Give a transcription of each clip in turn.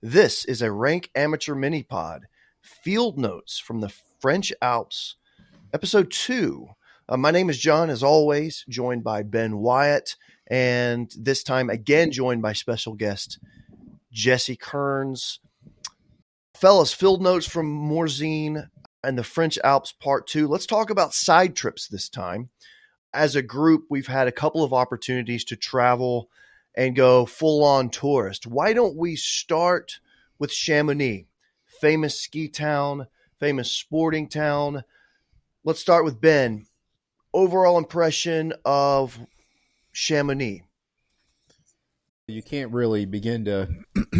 This is a Rank Amateur MiniPod, Field Notes from the French Alps, Episode 2. My name is John, as always, joined by Ben Wyatt, and this time again joined by special guest Jesse Kearns. Fellas, Field Notes from Morzine and the French Alps Part 2. Let's talk about side trips this time. As a group, we've had a couple of opportunities to travel and go full-on tourist. Why don't we start with Chamonix, famous ski town, famous sporting town? Let's start with Ben. Overall impression of Chamonix. You can't really begin to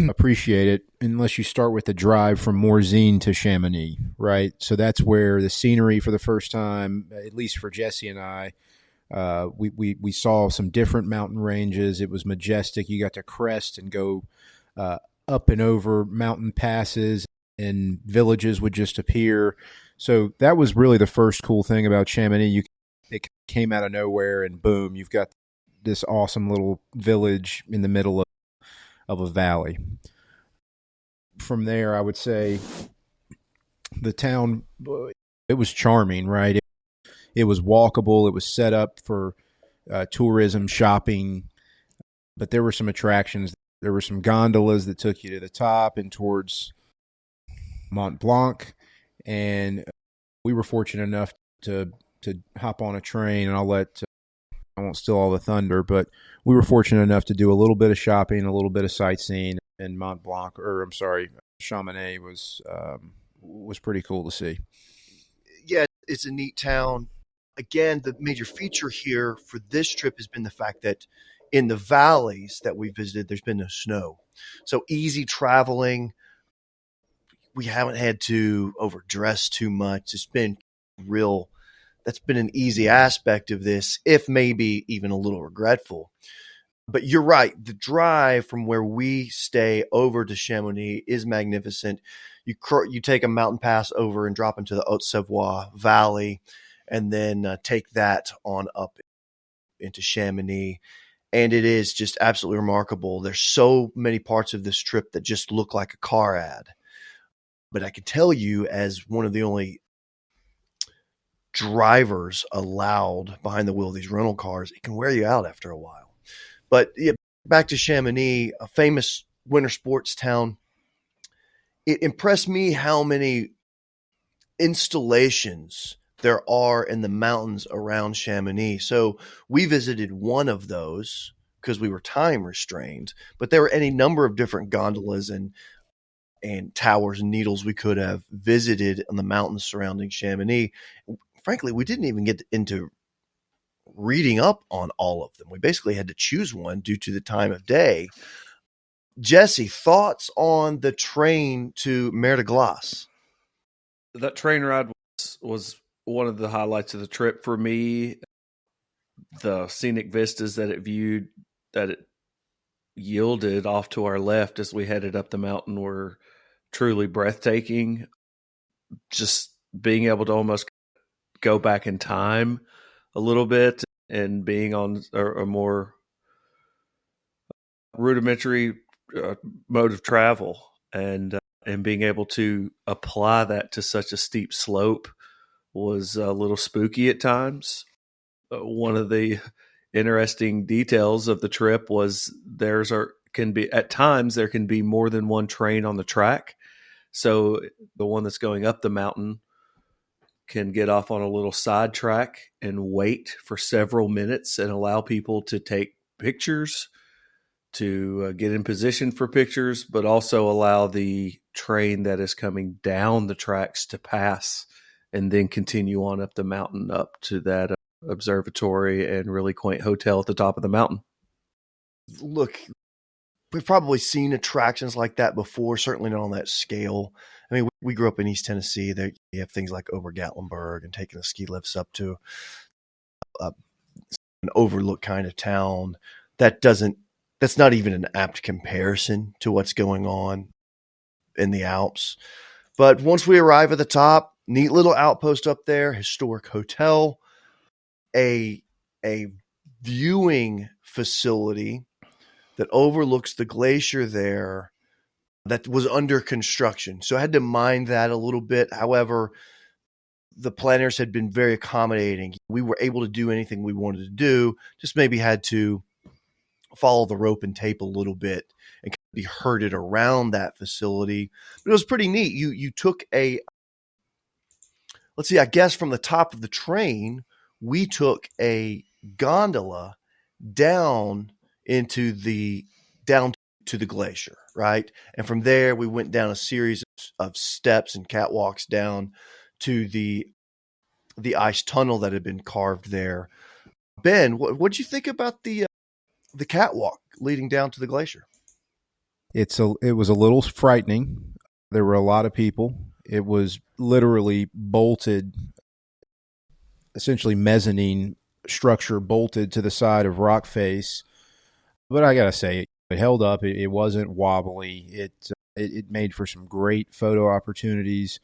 appreciate it unless you start with the drive from Morzine to Chamonix, right? So that's where the scenery for the first time, at least for Jesse and I, we saw some different mountain ranges. It was majestic. You got to crest and go up and over mountain passes, and villages would just appear. So that was really the first cool thing about Chamonix. It came out of nowhere, and boom, you've got this awesome little village in the middle of a valley. From there, I would say the town, it was charming, right? It was walkable. It was set up for tourism, shopping, but there were some attractions. There were some gondolas that took you to the top and towards Mont Blanc, and we were fortunate enough to hop on a train, and I won't steal all the thunder, but we were fortunate enough to do a little bit of shopping, a little bit of sightseeing, and Chamonix was pretty cool to see. Yeah, it's a neat town. Again, the major feature here for this trip has been the fact that in the valleys that we visited, there's been no snow. So easy traveling. We haven't had to overdress too much. It's been real. That's been an easy aspect of this, if maybe even a little regretful. But you're right. The drive from where we stay over to Chamonix is magnificent. You take a mountain pass over and drop into the Haute-Savoie Valley, and then take that on up into Chamonix. And it is just absolutely remarkable. There's so many parts of this trip that just look like a car ad. But I can tell you, as one of the only drivers allowed behind the wheel of these rental cars, it can wear you out after a while. But yeah, back to Chamonix, a famous winter sports town. It impressed me how many installations there are in the mountains around Chamonix. So we visited one of those because we were time restrained, but there were any number of different gondolas and towers and needles we could have visited on the mountains surrounding Chamonix. Frankly, we didn't even get into reading up on all of them. We basically had to choose one due to the time of day. Jesse, thoughts on the train to Mer de Glace? That train ride was one of the highlights of the trip for me. The scenic vistas that it yielded off to our left as we headed up the mountain were truly breathtaking. Just being able to almost go back in time a little bit and being on a more rudimentary mode of travel and being able to apply that to such a steep slope was a little spooky at times. One of the interesting details of the trip was there can be more than one train on the track. So the one that's going up the mountain can get off on a little side track and wait for several minutes and allow people to take pictures, to get in position for pictures, but also allow the train that is coming down the tracks to pass and then continue on up the mountain up to that observatory and really quaint hotel at the top of the mountain. Look, we've probably seen attractions like that before, certainly not on that scale. I mean, we grew up in East Tennessee. There you have things like Ober-Gatlinburg and taking the ski lifts up to an overlook kind of town. That's not even an apt comparison to what's going on in the Alps. But once we arrive at the top, neat little outpost up there, historic hotel, a viewing facility that overlooks the glacier there that was under construction. So I had to mind that a little bit. However, the planners had been very accommodating. We were able to do anything we wanted to do, just maybe had to follow the rope and tape a little bit and kind of be herded around that facility. But it was pretty neat. You took let's see, I guess from the top of the train, we took a gondola down down to the glacier, right? And from there, we went down a series of steps and catwalks down to the ice tunnel that had been carved there. Ben, what did you think about the catwalk leading down to the glacier? It was a little frightening. There were a lot of people. It was literally bolted, essentially mezzanine structure bolted to the side of rock face. But I gotta say, it held up. It wasn't wobbly. It made for some great photo opportunities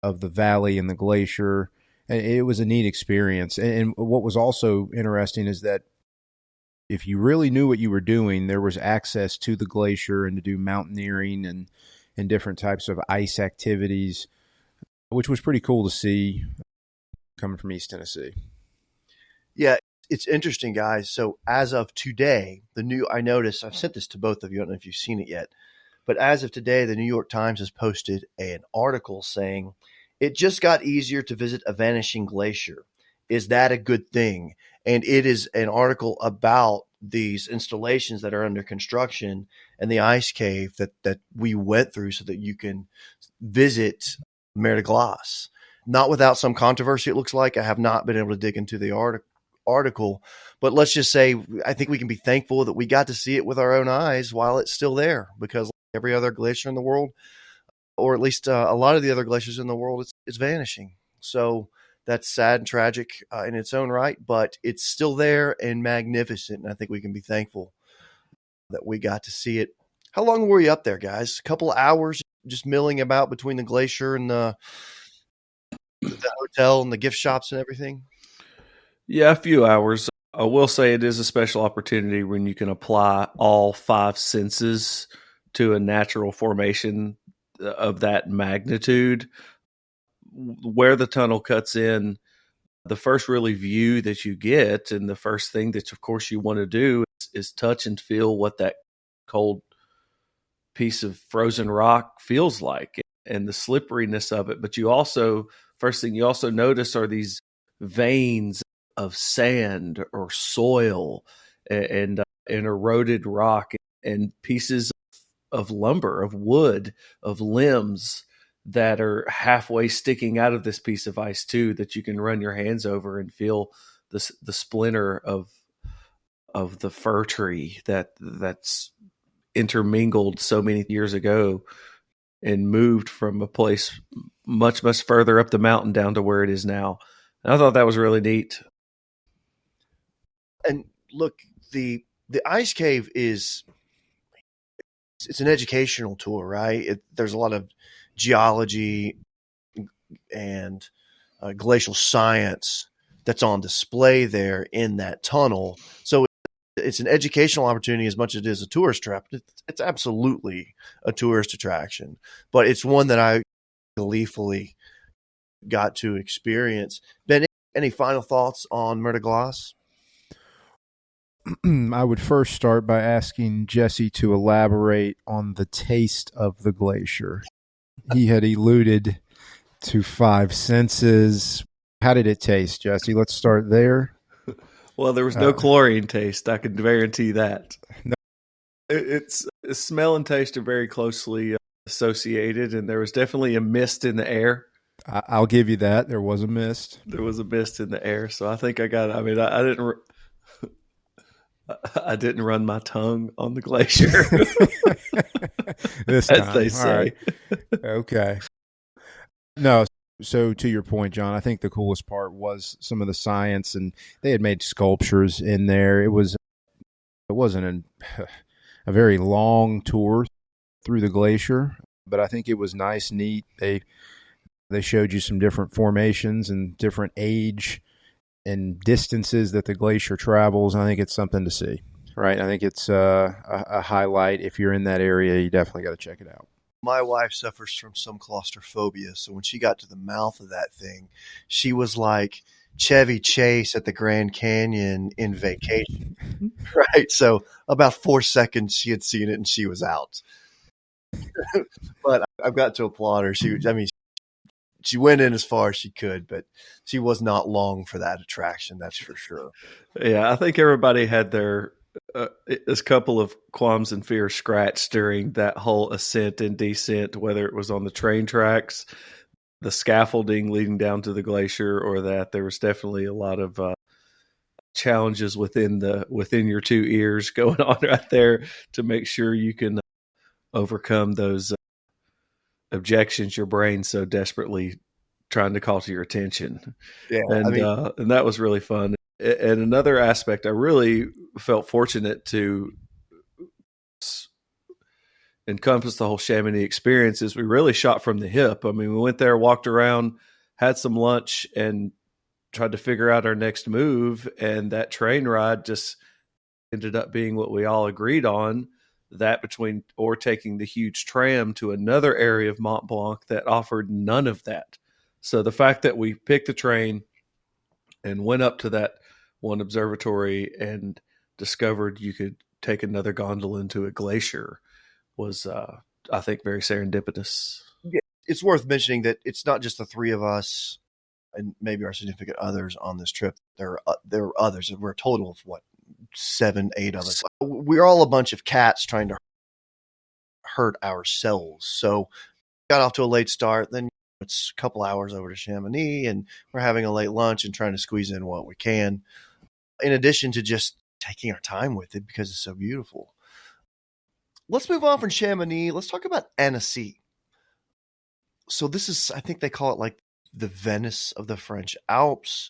of the valley and the glacier. And it was a neat experience. And what was also interesting is that if you really knew what you were doing, there was access to the glacier and to do mountaineering and different types of ice activities, which was pretty cool to see coming from East Tennessee. Yeah, it's interesting, guys. So as of today, I noticed, I've sent this to both of you. I don't know if you've seen it yet, but as of today, the New York Times has posted an article saying, it just got easier to visit a vanishing glacier. Is that a good thing? And it is an article about these installations that are under construction and the ice cave that we went through so that you can visit Mer de Glace. Not without some controversy, it looks like. I have not been able to dig into the article, but let's just say I think we can be thankful that we got to see it with our own eyes while it's still there, because like every other glacier in the world, or at least a lot of the other glaciers in the world, it's vanishing. So that's sad and tragic in its own right, but it's still there and magnificent. And I think we can be thankful that we got to see it. How long were you up there, guys? A couple of hours just milling about between the glacier and the hotel and the gift shops and everything? Yeah, a few hours. I will say it is a special opportunity when you can apply all five senses to a natural formation of that magnitude. Where the tunnel cuts in, the first really view that you get, and the first thing that, of course, you want to do is touch and feel what that cold piece of frozen rock feels like and the slipperiness of it. But first thing you also notice are these veins of sand or soil and eroded rock and pieces of lumber, of wood, of limbs that are halfway sticking out of this piece of ice too, that you can run your hands over and feel the splinter of the fir tree that's intermingled so many years ago and moved from a place much, much further up the mountain down to where it is now. And I thought that was really neat. And look, the ice cave it's an educational tour, right? There's a lot of geology and glacial science that's on display there in that tunnel. So it's an educational opportunity as much as it is a tourist trap. It's absolutely a tourist attraction, but it's one that I gleefully got to experience. Ben, any final thoughts on Mer de Glace? I would first start by asking Jesse to elaborate on the taste of the glacier. He had alluded to five senses. How did it taste, Jesse? Let's start there. Well, there was no chlorine taste. I can guarantee that. No. It's smell and taste are very closely associated, and there was definitely a mist in the air. I'll give you that. There was a mist. There was a mist in the air, so I think I got. I mean, I didn't run my tongue on the glacier. This time, as they say. Right. Okay. No. So to your point, John, I think the coolest part was some of the science, and they had made sculptures in there. It wasn't a very long tour through the glacier, but I think it was nice, neat. They showed you some different formations and different age and distances that the glacier travels. I think it's something to see. right? I think it's a highlight. If you're in that area, you definitely got to check it out. My wife suffers from some claustrophobia, so when she got to the mouth of that thing, she was like Chevy Chase at the Grand Canyon in Vacation, right? So about 4 seconds she had seen it and she was out. But I've got to applaud her. I mean, she went in as far as she could, but she was not long for that attraction. That's for sure. Yeah, I think everybody had their a couple of qualms and fears scratched during that whole ascent and descent, whether it was on the train tracks, the scaffolding leading down to the glacier, or that there was definitely a lot of challenges within your two ears going on right there to make sure you can overcome those objections your brain so desperately trying to call to your attention. Yeah, I And mean, and that was really fun. And another aspect, I really felt fortunate to encompass the whole Chamonix experience is we really shot from the hip. I mean, we went there, walked around, had some lunch, and tried to figure out our next move. And that train ride just ended up being what we all agreed on, that between or taking the huge tram to another area of Mont Blanc that offered none of that. So the fact that we picked the train and went up to that one observatory and discovered you could take another gondola into a glacier was, I think, very serendipitous. yeah, it's worth mentioning that it's not just the three of us and maybe our significant others on this trip. There are others. We're a total of what, 7, 8 of us. We're all a bunch of cats trying to hurt ourselves. So got off to a late start. Then it's a couple hours over to Chamonix, and we're having a late lunch and trying to squeeze in what we can. In addition to just taking our time with it because it's so beautiful. Let's move on from Chamonix. Let's talk about Annecy. So this is, I think they call it like the Venice of the French Alps.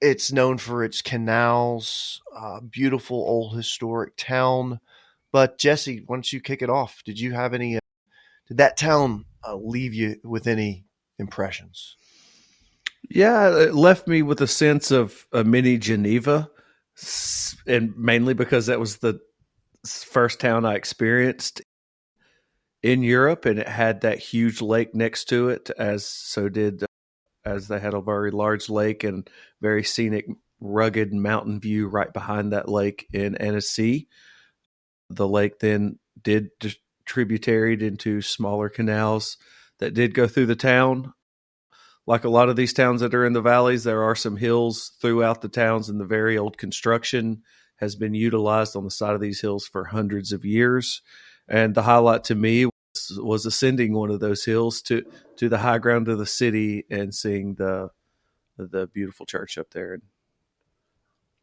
It's known for its canals, beautiful old historic town. But Jesse, why don't you kick it off? Did you have any? Did that town leave you with any impressions? Yeah, it left me with a sense of a mini Geneva, and mainly because that was the first town I experienced in Europe, and it had that huge lake next to it, as they had a very large lake and very scenic, rugged mountain view right behind that lake in Annecy. The lake then did tributaried into smaller canals that did go through the town. Like a lot of these towns that are in the valleys, there are some hills throughout the towns, and the very old construction has been utilized on the side of these hills for hundreds of years. And the highlight to me was ascending one of those hills to the high ground of the city and seeing the beautiful church up there.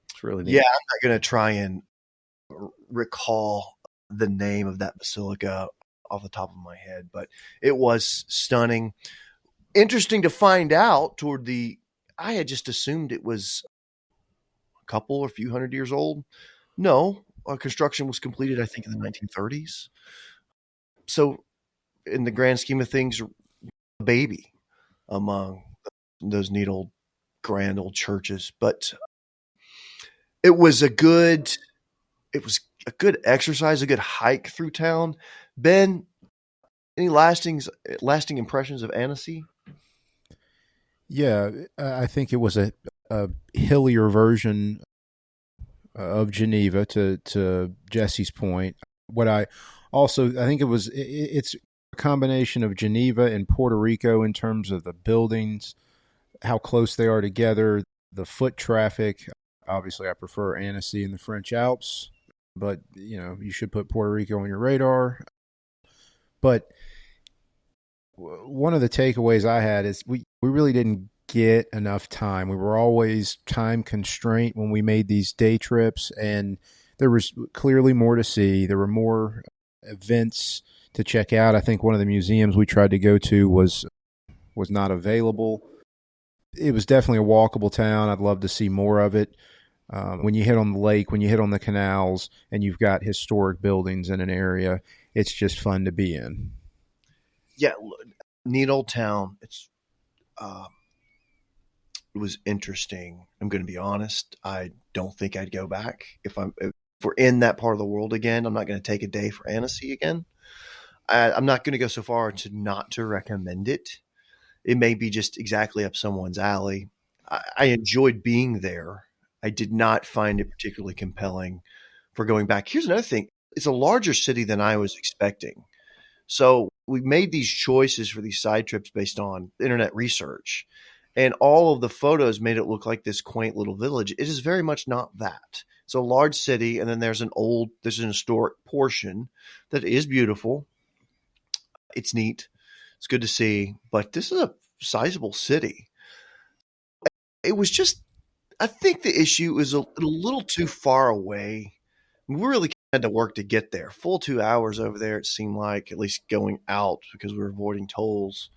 It's really neat. Yeah, I'm not going to try and recall the name of that basilica off the top of my head, but it was stunning. Interesting to find out I had just assumed it was a couple or a few hundred years old. No, construction was completed, I think, in the 1930s. So, in the grand scheme of things, a baby among those neat old, grand old churches. But it was a good exercise, a good hike through town. Ben, any lasting impressions of Annecy? Yeah, I think it was a hillier version of Geneva. To Jesse's point, I think it's a combination of Geneva and Puerto Rico in terms of the buildings, how close they are together, the foot traffic. Obviously, I prefer Annecy in the French Alps, but you should put Puerto Rico on your radar. But one of the takeaways I had is we really didn't get enough time. We were always time constraint when we made these day trips, and there was clearly more to see. There were more events to check out. I think one of the museums we tried to go to was not available. It was definitely a walkable town. I'd love to see more of it. When you hit on the lake, when you hit on the canals, and you've got historic buildings in an area, it's just fun to be in. Yeah, neat old town. It was interesting. I'm going to be honest. I don't think I'd go back if if we're in that part of the world again, I'm not going to take a day for Annecy again. I'm not going to go so far to not to recommend it. It may be just exactly up someone's alley. I enjoyed being there. I did not find it particularly compelling for going back. Here's another thing. It's a larger city than I was expecting. So we made these choices for these side trips based on internet research. And all of the photos made it look like this quaint little village. It is very much not that. It's a large city, and then there's an historic portion that is beautiful. It's neat. It's good to see. But this is a sizable city. It was just, I think the issue is a little too far away. We really had to work to get there. Full 2 hours over there, it seemed like, at least going out because we were avoiding tolls.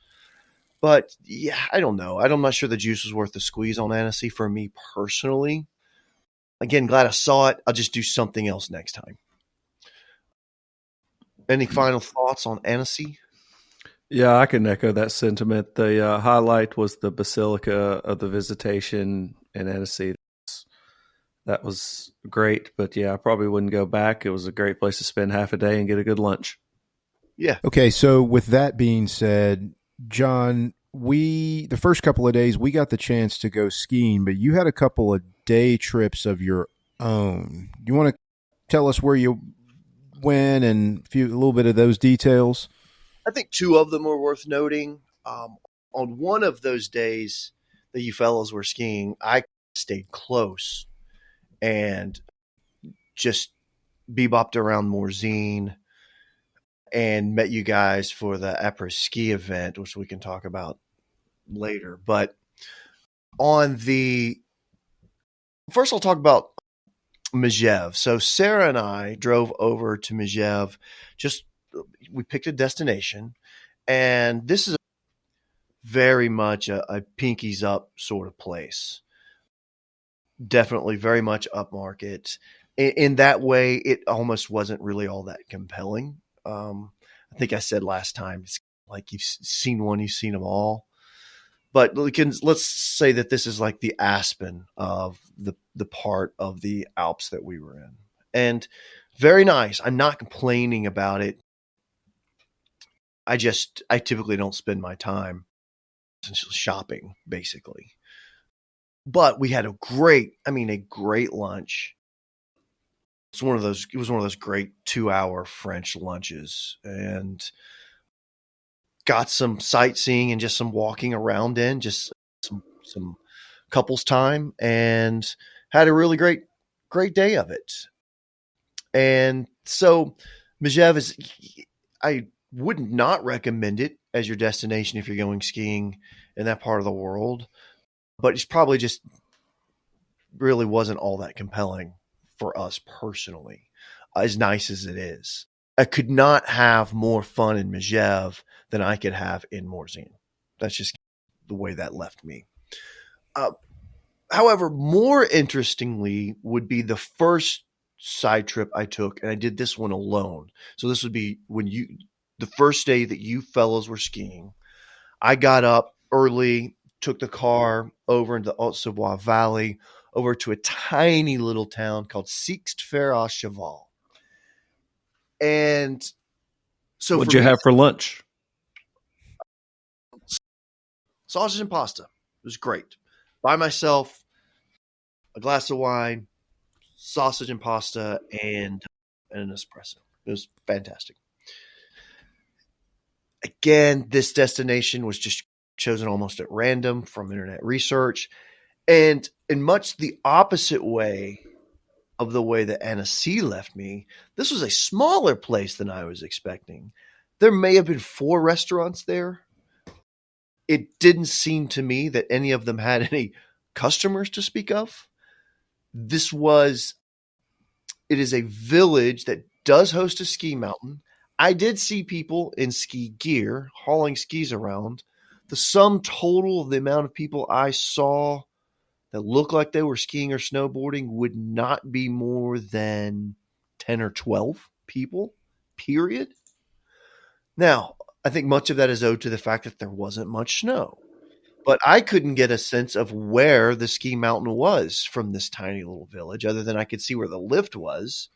But yeah, I don't know. I'm not sure the juice was worth the squeeze on Annecy for me personally. Again, glad I saw it. I'll just do something else next time. Any final thoughts on Annecy? Yeah, I can echo that sentiment. The highlight was the Basilica of the Visitation in Annecy. That was great, but yeah, I probably wouldn't go back. It was a great place to spend half a day and get a good lunch. Yeah. Okay, so with that being said, John, the first couple of days we got the chance to go skiing, but you had a couple of day trips of your own. Do you want to tell us where you went and a little bit of those details? I think two of them are worth noting. On one of those days that you fellows were skiing, I stayed close and just bebopped around Morzine and met you guys for the après ski event, which we can talk about later. But first I'll talk about Megève. So Sarah and I drove over to Megève. We picked a destination, and this is very much a pinkies up sort of place. Definitely very much upmarket. In that way, it almost wasn't really all that compelling. I think I said last time, it's like you've seen one, you've seen them all. But let's say that this is like the Aspen of the part of the Alps that we were in. And very nice. I'm not complaining about it. I typically don't spend my time shopping, basically. But we had a great lunch. It was one of those great 2-hour French lunches, and got some sightseeing and just some walking around in, just some couples time, and had a really great day of it. And so Megève I would not recommend it as your destination if you're going skiing in that part of the world, but it's probably just really wasn't all that compelling for us personally, as nice as it is. I could not have more fun in Megève than I could have in Morzine. That's just the way that left me. However, more interestingly would be the first side trip I took, and I did this one alone. So this would be the first day that you fellows were skiing. I got up early, took the car over into the Haute-Savoie Valley, over to a tiny little town called Sixte-Fer-à-Cheval. And so what'd you have for lunch? Sausage and pasta. It was great. By myself, a glass of wine, sausage and pasta, and an espresso. It was fantastic. Again, this destination was just chosen almost at random from internet research. And in much the opposite way of the way that Annecy left me, this was a smaller place than I was expecting. There may have been 4 restaurants there. It didn't seem to me that any of them had any customers to speak of. It is a village that does host a ski mountain. I did see people in ski gear hauling skis around. The sum total of the amount of people I saw that looked like they were skiing or snowboarding would not be more than 10 or 12 people, period. Now, I think much of that is owed to the fact that there wasn't much snow. But I couldn't get a sense of where the ski mountain was from this tiny little village, other than I could see where the lift was.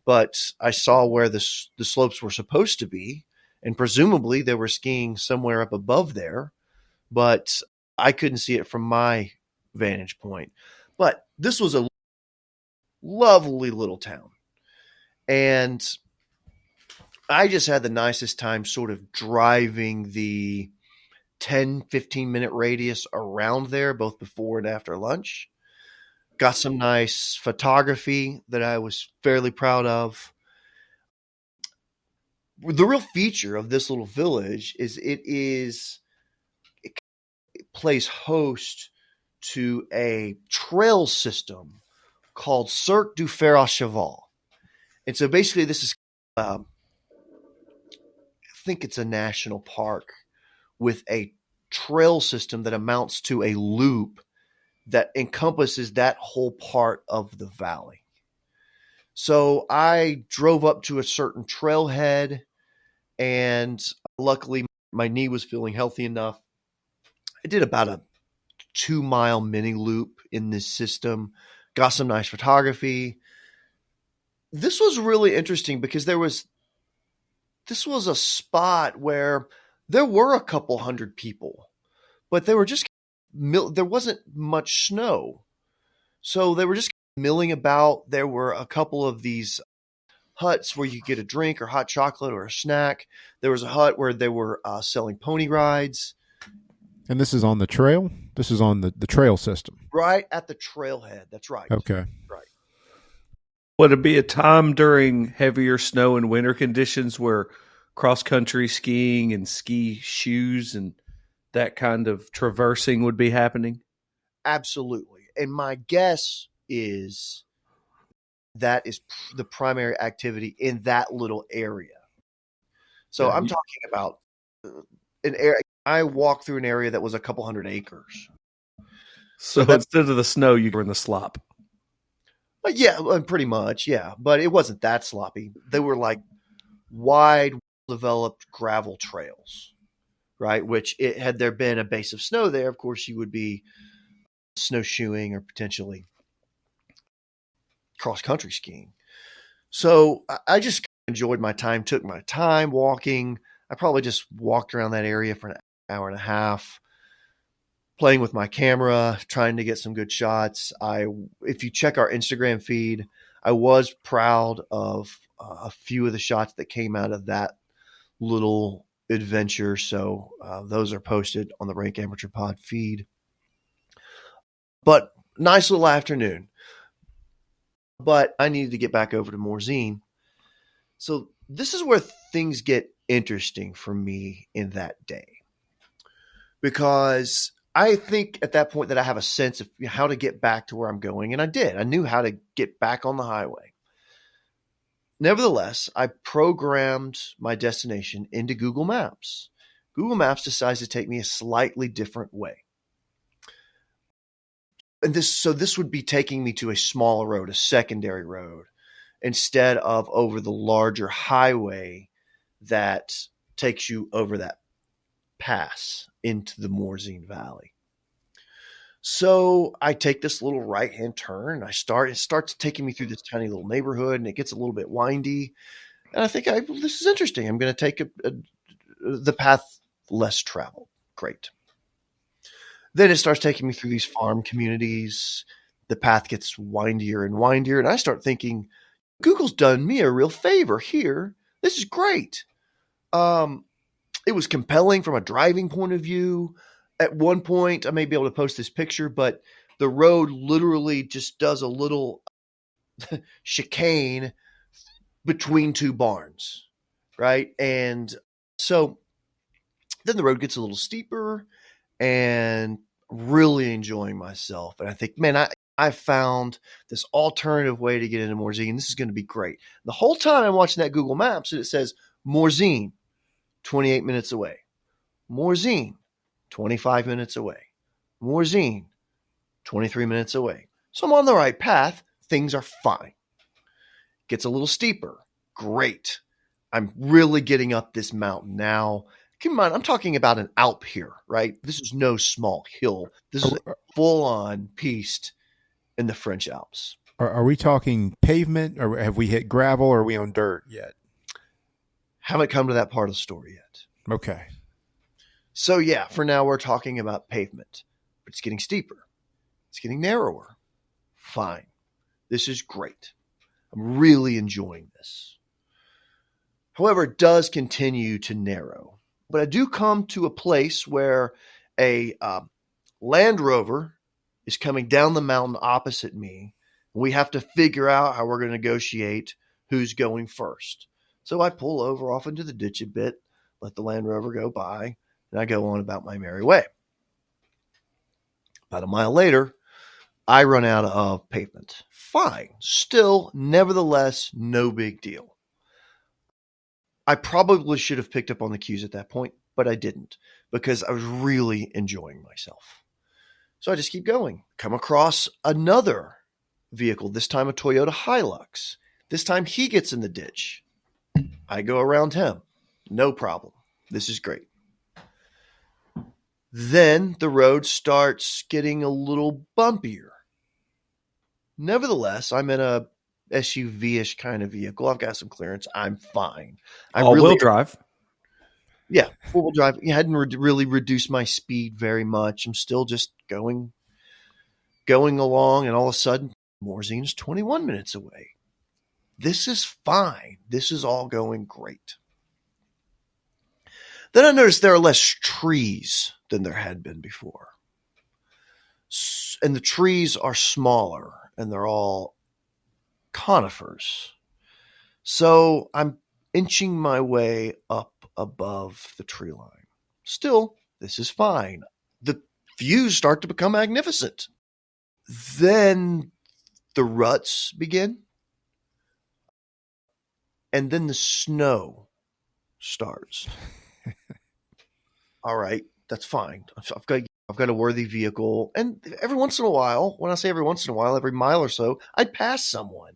But I saw where the slopes were supposed to be, and presumably they were skiing somewhere up above there. But I couldn't see it from my vantage point. But this was a lovely little town. And I just had the nicest time sort of driving the 10-15 minute radius around there, both before and after lunch. Got some nice photography that I was fairly proud of. The real feature of this little village is it plays host to a trail system called Cirque du Fer à Cheval. And so basically this is, I think it's a national park with a trail system that amounts to a loop that encompasses that whole part of the valley. So I drove up to a certain trailhead, and luckily my knee was feeling healthy enough. I did about a 2-mile mini loop in this system, got some nice photography. This was really interesting because this was a spot where there were a couple hundred people, but they were just, there wasn't much snow. So they were just milling about. There were a couple of these huts where you could get a drink or hot chocolate or a snack. There was a hut where they were selling pony rides. And this is on the trail? This is on the trail system. Right at the trailhead. That's right. Okay. Right. Would it be a time during heavier snow and winter conditions where cross-country skiing and ski shoes and that kind of traversing would be happening? Absolutely. And my guess is that is the primary activity in that little area. So I'm talking about an area. I walked through an area that was a couple hundred acres. So instead of the snow, you were in the slop. Yeah, pretty much. Yeah. But it wasn't that sloppy. They were like wide, developed gravel trails, right? Which had there been a base of snow there, of course, you would be snowshoeing or potentially cross-country skiing. So I just enjoyed my time, took my time walking. I probably just walked around that area for an hour and a half, playing with my camera, trying to get some good shots. If you check our Instagram feed, I was proud of a few of the shots that came out of that little adventure. So those are posted on the Rank Amateur Pod feed. But nice little afternoon. But I needed to get back over to Morzine. So this is where things get interesting for me in that day. Because I think at that point that I have a sense of how to get back to where I'm going. And I did. I knew how to get back on the highway. Nevertheless, I programmed my destination into Google Maps. Google Maps decides to take me a slightly different way. And this would be taking me to a smaller road, a secondary road, instead of over the larger highway that takes you over that pass into the Morzine Valley. So I take this little right-hand turn. It starts taking me through this tiny little neighborhood, and it gets a little bit windy. And I think this is interesting. I'm going to take the path less traveled. Great. Then it starts taking me through these farm communities. The path gets windier and windier. And I start thinking, Google's done me a real favor here. This is great. It was compelling from a driving point of view. At one point, I may be able to post this picture, but the road literally just does a little chicane between two barns, right? And so then the road gets a little steeper, and really enjoying myself. And I think, man, I found this alternative way to get into Morzine. This is going to be great. The whole time I'm watching that Google Maps, and it says Morzine, 28 minutes away. Morzine, 25 minutes away. Morzine, 23 minutes away. So I'm on the right path. Things are fine. Gets a little steeper. Great. I'm really getting up this mountain now. Keep in mind, I'm talking about an Alp here, right? This is no small hill. This is a full-on piste in the French Alps. Are we talking pavement, or have we hit gravel, or are we on dirt yet? Haven't come to that part of the story yet. Okay. So yeah, for now we're talking about pavement. But it's getting steeper. It's getting narrower. Fine. This is great. I'm really enjoying this. However, it does continue to narrow. But I do come to a place where a Land Rover is coming down the mountain opposite me. We have to figure out how we're going to negotiate who's going first. So I pull over off into the ditch a bit, let the Land Rover go by, and I go on about my merry way. About a mile later, I run out of pavement. Fine. Still, nevertheless, no big deal. I probably should have picked up on the cues at that point, but I didn't because I was really enjoying myself. So I just keep going. Come across another vehicle, this time a Toyota Hilux. This time he gets in the ditch. I go around him. No problem. This is great. Then the road starts getting a little bumpier. Nevertheless, I'm in a SUV-ish kind of vehicle. I've got some clearance. I'm fine. All-wheel drive. Yeah, four-wheel drive. I hadn't really reduced my speed very much. I'm still just going along, and all of a sudden, Morzine's 21 minutes away. This is fine. This is all going great. Then I noticed there are less trees than there had been before. And the trees are smaller, and they're all conifers. So I'm inching my way up above the tree line. Still, this is fine. The views start to become magnificent. Then the ruts begin. And then the snow starts. All right, that's fine. I've got a worthy vehicle. And every once in a while, when I say every once in a while, every mile or so, I'd pass someone.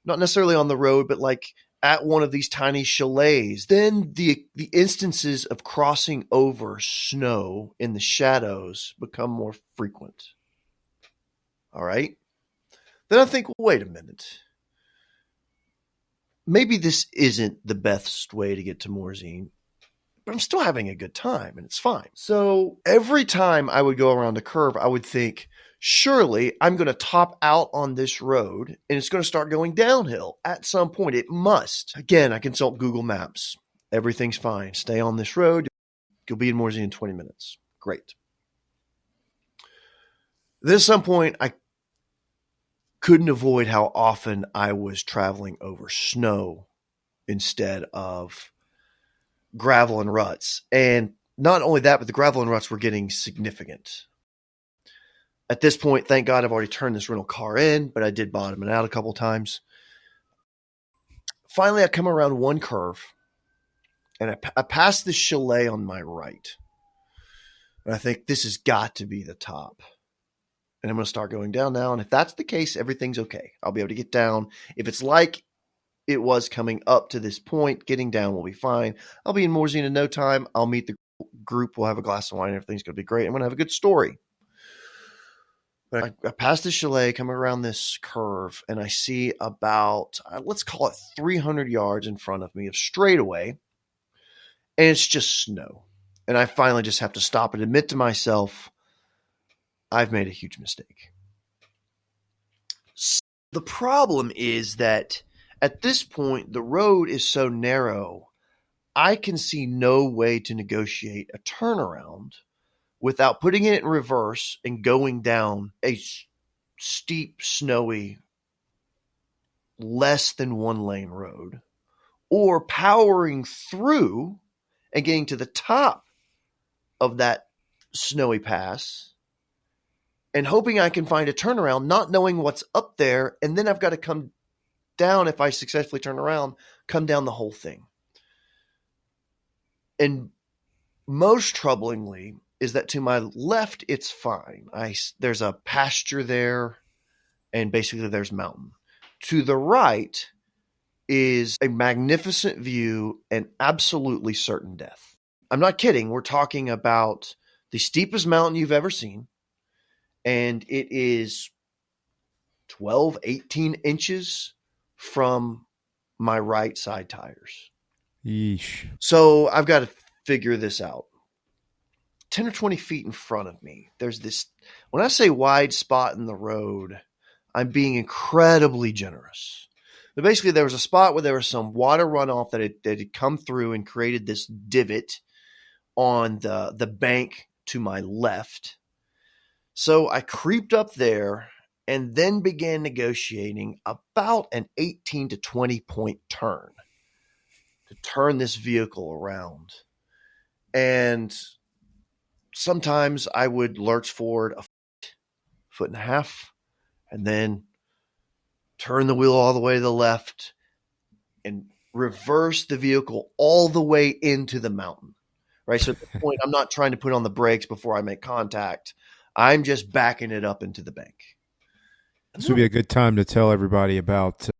Not necessarily on the road, but like at one of these tiny chalets. Then the instances of crossing over snow in the shadows become more frequent. All right. Then I think, well, wait a minute. Maybe this isn't the best way to get to Morzine, but I'm still having a good time and it's fine. So every time I would go around a curve, I would think, surely I'm going to top out on this road and it's going to start going downhill at some point. It must. Again, I consult Google Maps. Everything's fine. Stay on this road. You'll be in Morzine in 20 minutes. Great. Then at some point, I couldn't avoid how often I was traveling over snow instead of gravel and ruts. And not only that, but the gravel and ruts were getting significant. At this point, thank God I've already turned this rental car in, but I did bottom it out a couple times. Finally, I come around one curve, and I pass the chalet on my right. And I think this has got to be the top. And I'm going to start going down now. And if that's the case, everything's okay. I'll be able to get down. If it's like it was coming up to this point, getting down will be fine. I'll be in Morzine in no time. I'll meet the group. We'll have a glass of wine. Everything's going to be great. I'm going to have a good story. But I pass the chalet, coming around this curve, and I see about, let's call it 300 yards in front of me of straightaway. And it's just snow. And I finally just have to stop and admit to myself, I've made a huge mistake. The problem is that at this point, the road is so narrow, I can see no way to negotiate a turnaround without putting it in reverse and going down a steep, snowy, less than one lane road, or powering through and getting to the top of that snowy pass and hoping I can find a turnaround, not knowing what's up there. And then I've got to come down, if I successfully turn around, come down the whole thing. And most troublingly is that to my left, it's fine. There's a pasture there, and basically there's mountain. To the right is a magnificent view and absolutely certain death. I'm not kidding. We're talking about the steepest mountain you've ever seen. And it is 12, 18 inches from my right side tires. Yeesh. So I've got to figure this out. 10 or 20 feet in front of me, there's this, when I say wide spot in the road, I'm being incredibly generous. But basically, there was a spot where there was some water runoff that had come through and created this divot on the bank to my left. So I creeped up there and then began negotiating about an 18 to 20 point turn to turn this vehicle around. And sometimes I would lurch forward a foot and a half and then turn the wheel all the way to the left and reverse the vehicle all the way into the mountain. Right. So at this point, I'm not trying to put on the brakes before I make contact. I'm just backing it up into the bank. This would be a good time to tell everybody about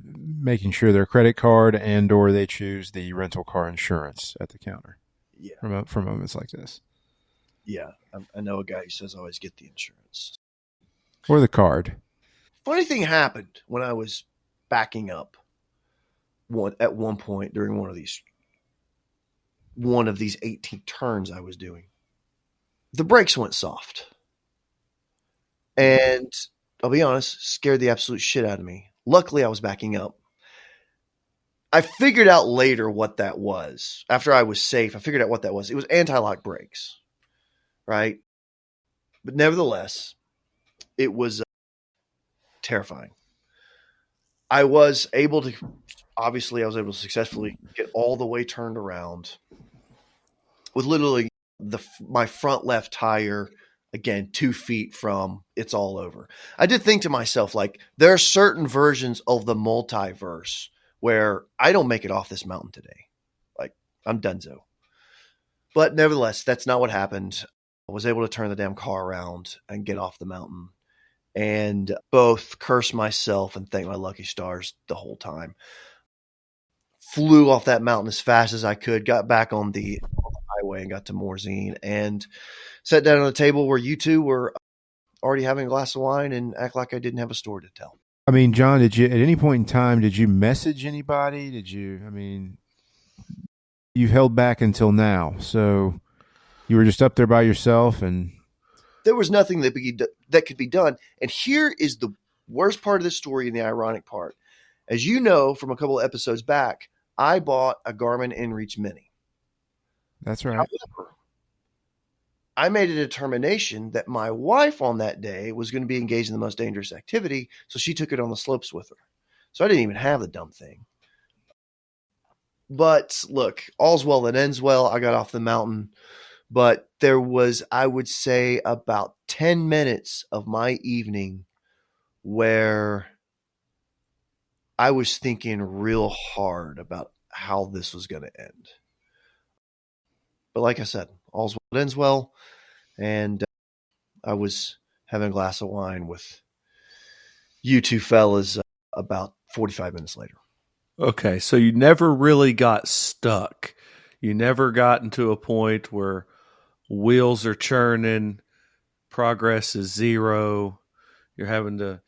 making sure their credit card and or they choose the rental car insurance at the counter. Yeah. For moments like this. Yeah. I know a guy who says always get the insurance. Or the card. Funny thing happened when I was backing up at one point during one of these 18 turns I was doing. The brakes went soft. And I'll be honest, scared the absolute shit out of me. Luckily, I was backing up. I figured out later what that was. After I was safe, I figured out what that was. It was anti-lock brakes, right? But nevertheless, it was terrifying. I was able to successfully get all the way turned around with literally my front left tire, again, 2 feet from it's all over. I did think to myself, like, there are certain versions of the multiverse where I don't make it off this mountain today. Like, I'm donezo. But nevertheless, that's not what happened. I was able to turn the damn car around and get off the mountain and both curse myself and thank my lucky stars the whole time. Flew off that mountain as fast as I could, got back on the highway and got to Morzine and sat down at a table where you two were already having a glass of wine and act like I didn't have a story to tell. I mean, John, did you at any point in time, did you message anybody? You held back until now. So you were just up there by yourself and there was nothing that could be done. And here is the worst part of the story and the ironic part. As you know, from a couple of episodes back, I bought a Garmin InReach Mini. That's right. However, I made a determination that my wife on that day was going to be engaged in the most dangerous activity, so she took it on the slopes with her. So I didn't even have the dumb thing. But look, all's well that ends well. I got off the mountain, but there was, I would say, about 10 minutes of my evening where I was thinking real hard about how this was going to end. But like I said, all's well that ends well. And I was having a glass of wine with you two fellas about 45 minutes later. Okay, so you never really got stuck. You never got into a point where wheels are churning, progress is zero. You're having to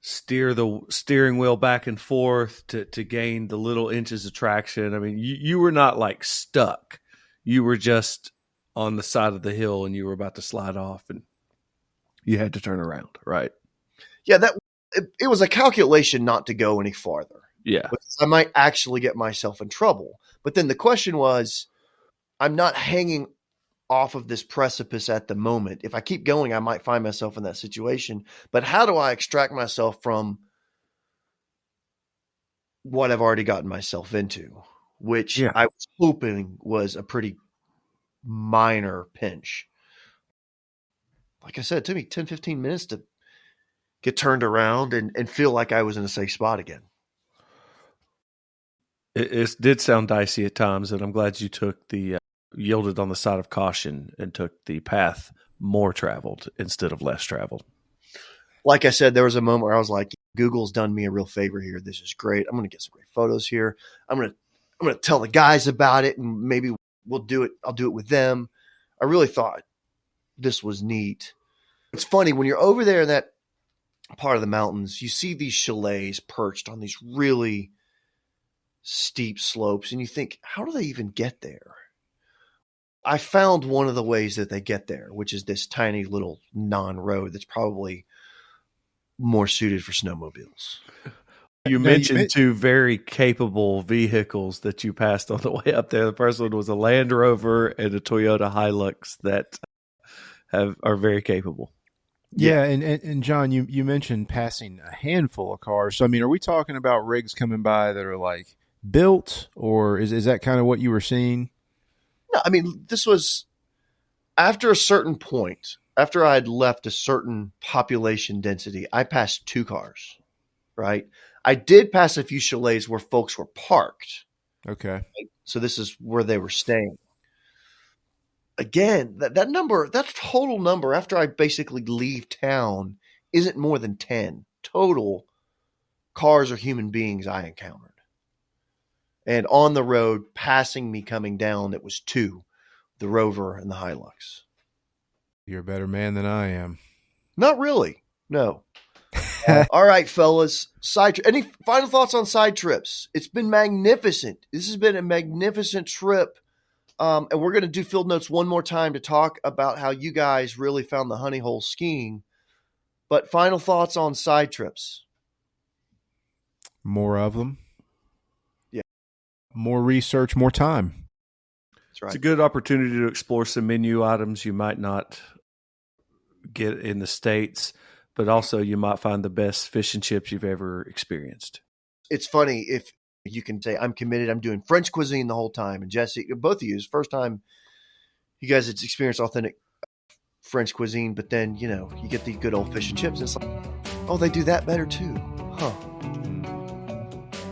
steer the steering wheel back and forth to gain the little inches of traction. I mean, you were not like stuck. You were just on the side of the hill and you were about to slide off and you had to turn around, right? Yeah, it was a calculation not to go any farther. Yeah. Because I might actually get myself in trouble. But then the question was, I'm not hanging off of this precipice at the moment. If I keep going, I might find myself in that situation. But how do I extract myself from what I've already gotten myself into? Which I was hoping was a pretty minor pinch. Like I said, it took me 10, 15 minutes to get turned around and feel like I was in a safe spot again. It did sound dicey at times, and I'm glad you took yielded on the side of caution and took the path more traveled instead of less traveled. Like I said, there was a moment where I was like, Google's done me a real favor here. This is great. I'm going to get some great photos here. I'm going to tell the guys about it and maybe we'll do it. I'll do it with them. I really thought this was neat. It's funny when you're over there in that part of the mountains, you see these chalets perched on these really steep slopes, and you think, how do they even get there? I found one of the ways that they get there, which is this tiny little non-road that's probably more suited for snowmobiles. You mentioned two very capable vehicles that you passed on the way up there. The first one was a Land Rover and a Toyota Hilux that are very capable. Yeah, and John, you mentioned passing a handful of cars. So, I mean, are we talking about rigs coming by that are like built, or is that kind of what you were seeing? No, I mean, this was after a certain point, after I had left a certain population density, I passed 2 cars, right? I did pass a few chalets where folks were parked. Okay. Right? So this is where they were staying. Again, that number, that total number after I basically leave town isn't more than 10 total cars or human beings I encountered. And on the road, passing me coming down, it was 2, the Rover and the Hilux. You're a better man than I am. Not really. No. All right, fellas. Any final thoughts on side trips? It's been magnificent. This has been a magnificent trip. And we're going to do field notes one more time to talk about how you guys really found the honey hole skiing. But final thoughts on side trips? More of them. Yeah. More research, more time. That's right. It's a good opportunity to explore some menu items you might not get in the States, but also you might find the best fish and chips you've ever experienced. It's funny if you can say, I'm committed, I'm doing French cuisine the whole time. And Jesse, both of you, it's the first time you guys had experienced authentic French cuisine, but then, you get the good old fish and chips. And it's like, oh, they do that better too. Huh.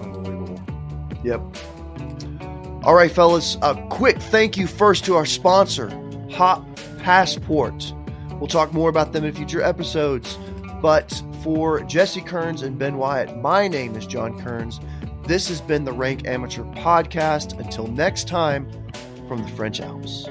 Unbelievable. Yep. All right, fellas, a quick thank you first to our sponsor, Hop Passport. We'll talk more about them in future episodes. But for Jesse Kearns and Ben Wyatt, my name is John Kearns. This has been the Rank Amateur Podcast. Until next time, from the French Alps.